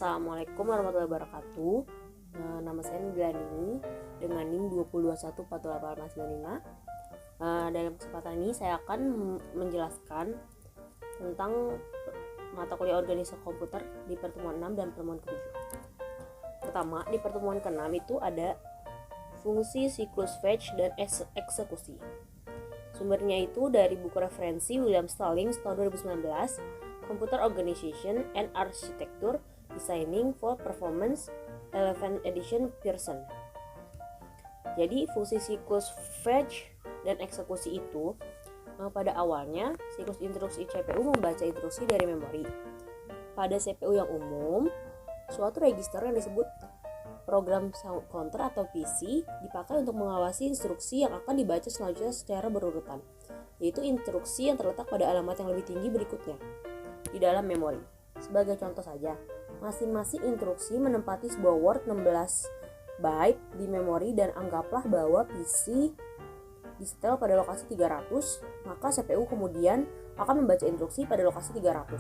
Assalamualaikum warahmatullahi wabarakatuh. Nama saya Nilani dengan NIM 202142895. Dalam kesempatan ini saya akan menjelaskan tentang mata kuliah organisasi komputer di pertemuan 6 dan pertemuan ke-7. Pertama, di pertemuan ke-6 itu ada fungsi siklus fetch dan eksekusi. Sumbernya itu dari buku referensi William Stallings tahun 2019, Computer Organization and Architecture Designing for Performance 11th edition Pearson. Jadi fungsi siklus fetch dan eksekusi itu pada awalnya siklus instruksi CPU membaca instruksi dari memori. Pada CPU yang umum, suatu register yang disebut program sound counter atau PC dipakai untuk mengawasi instruksi yang akan dibaca selanjutnya secara berurutan, yaitu instruksi yang terletak pada alamat yang lebih tinggi berikutnya di dalam memori. Sebagai contoh saja, masing-masing instruksi menempati sebuah word 16 byte di memori dan anggaplah bahwa PC di-setel pada lokasi 300, maka CPU kemudian akan membaca instruksi pada lokasi 300.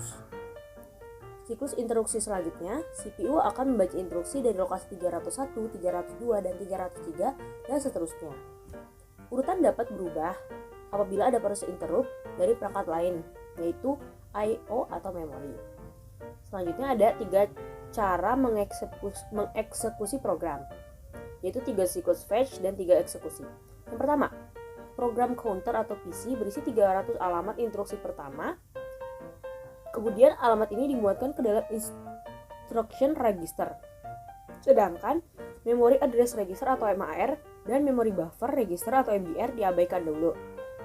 Siklus instruksi selanjutnya, CPU akan membaca instruksi dari lokasi 301, 302, dan 303, dan seterusnya. Urutan dapat berubah apabila ada proses interrupt dari perangkat lain, yaitu I/O atau memori. Selanjutnya ada 3 cara mengeksekusi program, yaitu 3 siklus fetch dan 3 eksekusi. Yang pertama, program counter atau PC berisi 300 alamat instruksi pertama. Kemudian alamat ini dimuatkan ke dalam instruction register. Sedangkan memory address register atau MAR dan memory buffer register atau MBR diabaikan dulu.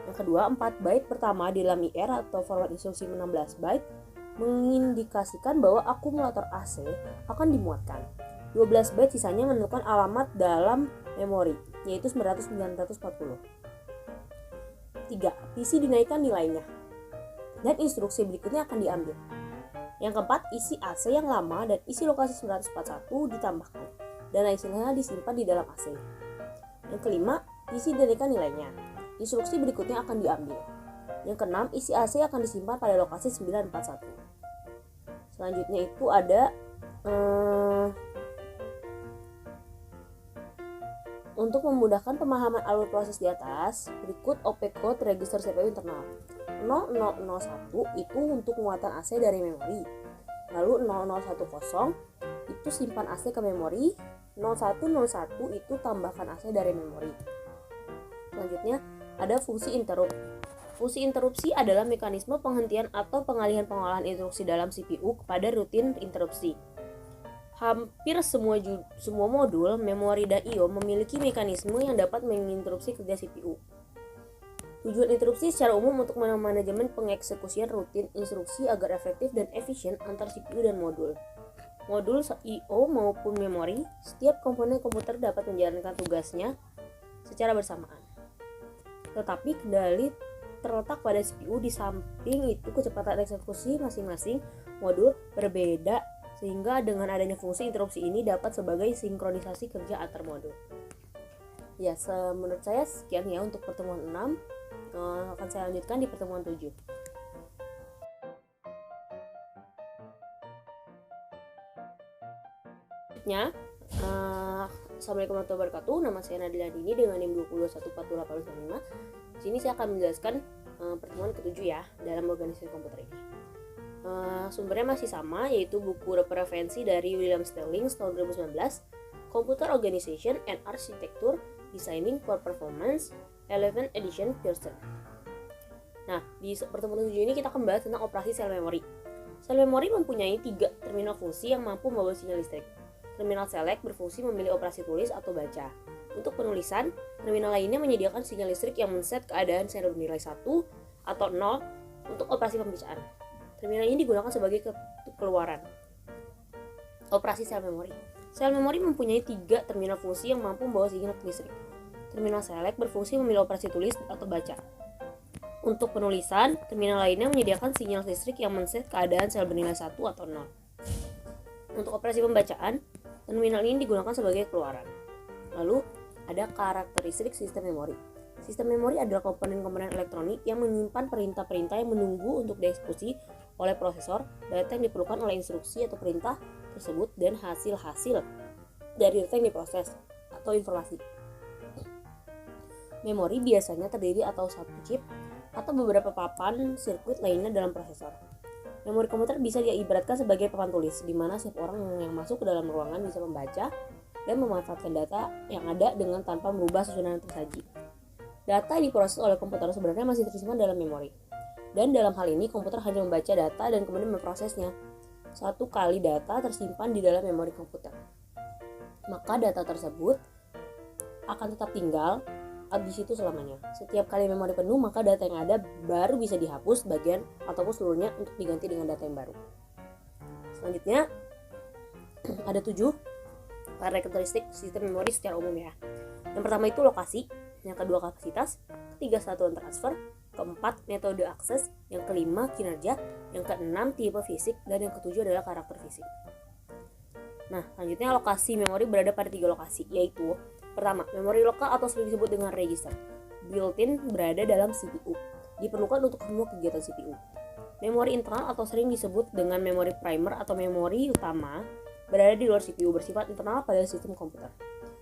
Yang kedua, 4 byte pertama di dalam IR atau forward instruksi 16 byte mengindikasikan bahwa akumulator AC akan dimuatkan. 12 byte sisanya menentukan alamat dalam memori, yaitu 940. 3. PC dinaikkan nilainya dan instruksi berikutnya akan diambil. Yang keempat, isi AC yang lama dan isi lokasi 941 ditambahkan dan hasilnya disimpan di dalam AC. Yang kelima, PC dinaikkan nilainya. Instruksi berikutnya akan diambil. Yang keenam, isi AC akan disimpan pada lokasi 941. Selanjutnya itu ada untuk memudahkan pemahaman alur proses di atas, berikut opcode register CPU internal. 0001 itu untuk muatan AC dari memori. Lalu 0010 itu simpan AC ke memori. 0101 itu tambahkan AC dari memori. Selanjutnya ada fungsi interrupt. Fungsi interupsi adalah mekanisme penghentian atau pengalihan pengolahan instruksi dalam CPU kepada rutin interupsi. Hampir semua modul, memori, dan I/O memiliki mekanisme yang dapat menginterupsi kerja CPU. Tujuan interupsi secara umum untuk manajemen pengeksekusian rutin instruksi agar efektif dan efisien antar CPU dan modul. Modul I/O maupun memori, setiap komponen komputer dapat menjalankan tugasnya secara bersamaan. Tetapi kendali terletak pada CPU, di samping itu kecepatan eksekusi masing-masing modul berbeda, sehingga dengan adanya fungsi interupsi ini dapat sebagai sinkronisasi kerja antar modul. Ya, menurut saya sekian ya untuk pertemuan 6. Akan saya lanjutkan di pertemuan 7. Selanjutnya, Assalamualaikum warahmatullahi wabarakatuh. Nama saya Nadila Dini dengan NIM 202142895. Di sini saya akan menjelaskan pertemuan ke-7 ya dalam organisasi komputer ini. Sumbernya masih sama, yaitu buku referensi dari William Stallings tahun 2019, Computer Organization and Architecture Designing for Performance 11th edition Pearson. Nah, di pertemuan 7 ini kita akan membahas tentang operasi sel memori. Sel memori mempunyai 3 terminal fungsi yang mampu membawa sinyal listrik. Terminal select berfungsi memilih operasi tulis atau baca. Untuk penulisan, terminal lainnya menyediakan sinyal listrik yang men-set keadaan sel bernilai 1 atau 0 untuk operasi pembacaan. Terminal ini digunakan sebagai keluaran. Operasi sel memori. Sel memori mempunyai 3 terminal fungsi yang mampu membawa sinyal listrik. Terminal select berfungsi memilih operasi tulis atau baca. Untuk penulisan, terminal lainnya menyediakan sinyal listrik yang men-set keadaan sel bernilai 1 atau 0. Untuk operasi pembacaan, terminal ini digunakan sebagai keluaran. Lalu, ada karakteristik sistem memori. Sistem memori adalah komponen-komponen elektronik yang menyimpan perintah-perintah yang menunggu untuk dieksekusi oleh prosesor. Data yang diperlukan oleh instruksi atau perintah tersebut dan hasil-hasil dari data yang diproses atau informasi. Memori biasanya terdiri atau satu chip atau beberapa papan sirkuit lainnya dalam prosesor. Memori komputer bisa diibaratkan sebagai papan tulis, di mana setiap orang yang masuk ke dalam ruangan bisa membaca dan memanfaatkan data yang ada dengan tanpa merubah susunan tersaji. Data yang diproses oleh komputer sebenarnya masih tersimpan dalam memori. Dan dalam hal ini, komputer hanya membaca data dan kemudian memprosesnya. Satu kali data tersimpan di dalam memori komputer, maka data tersebut akan tetap tinggal di situ selamanya. Setiap kali memori penuh, maka data yang ada baru bisa dihapus bagian ataupun seluruhnya untuk diganti dengan data yang baru. Selanjutnya, ada 7 karakteristik sistem memori secara umum ya. Yang pertama itu lokasi, yang kedua kapasitas, ketiga satuan transfer, keempat metode akses, yang kelima kinerja, yang keenam tipe fisik, dan yang ketujuh adalah karakter fisik. Nah, selanjutnya lokasi memori berada pada 3 lokasi, yaitu pertama, memori lokal atau sering disebut dengan register. Built-in berada dalam CPU, diperlukan untuk semua kegiatan CPU. Memori internal atau sering disebut dengan memori primer atau memori utama berada di luar CPU, bersifat internal pada sistem komputer.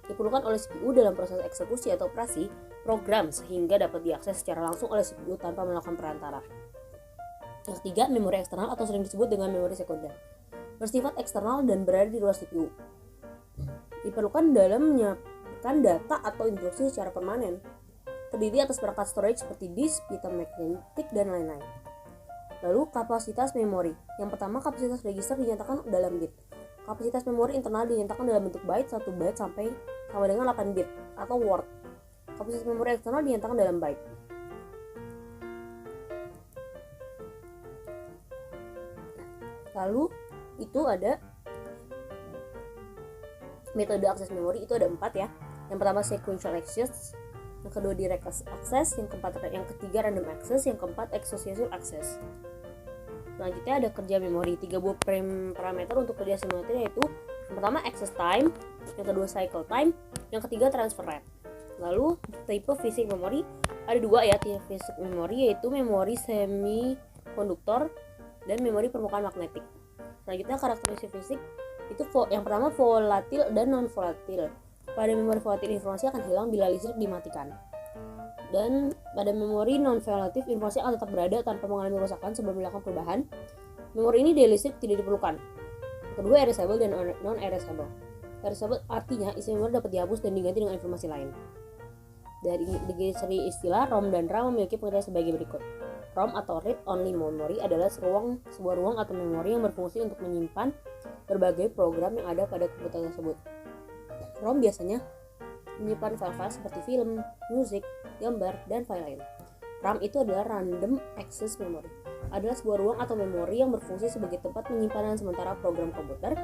Diperlukan oleh CPU dalam proses eksekusi atau operasi program sehingga dapat diakses secara langsung oleh CPU tanpa melakukan perantara. Yang ketiga, memori eksternal atau sering disebut dengan memori sekunder. Bersifat eksternal dan berada di luar CPU. Diperlukan dalam menyiapkan data atau instruksi secara permanen. Terdiri atas perangkat storage seperti disk, pita magnetik, dan lain-lain. Lalu kapasitas memori. Yang pertama, kapasitas register dinyatakan dalam bit. Kapasitas memori internal dinyatakan dalam bentuk byte, 1 byte sampai sama dengan 8 bit atau word. Kapasitas memori eksternal dinyatakan dalam byte. Lalu itu ada metode akses memori, itu ada 4 ya. Yang pertama sequential access, yang kedua direct access, yang ketiga random access, yang keempat associative access. Selanjutnya ada kerja memori, 3 buah parameter untuk kerja simultan, yaitu yang pertama access time, yang kedua cycle time, yang ketiga transfer rate. Lalu tipe fisik memori ada 2 ya, tipe fisik memori yaitu memori semikonduktor dan memori permukaan magnetik. Selanjutnya karakteristik fisik itu yang pertama volatil dan non volatil. Pada memori volatil informasi akan hilang bila listrik dimatikan. Dan pada memori non-volatil informasi akan tetap berada tanpa mengalami kerusakan sebelum dilakukan perubahan. Memori ini daya listrik tidak diperlukan. Kedua, erasable dan non-erasable. Erasable artinya isi memori dapat dihapus dan diganti dengan informasi lain. Dari segi istilah, ROM dan RAM memiliki pengertian sebagai berikut. ROM atau read only memory adalah sebuah ruang atau memori yang berfungsi untuk menyimpan berbagai program yang ada pada komputer tersebut. ROM biasanya menyimpan file-file seperti film, musik, gambar, dan file lain. RAM itu adalah random access memory. Adalah sebuah ruang atau memori yang berfungsi sebagai tempat penyimpanan sementara program komputer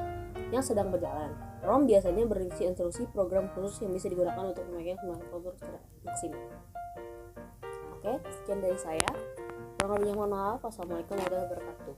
yang sedang berjalan. ROM biasanya berisi instruksi program khusus yang bisa digunakan untuk memakai kemampuan komputer secara maksimal. Oke, sekian dari saya. Kurang lebihnya mohon maaf. Wassalamualaikum warahmatullahi wabarakatuh.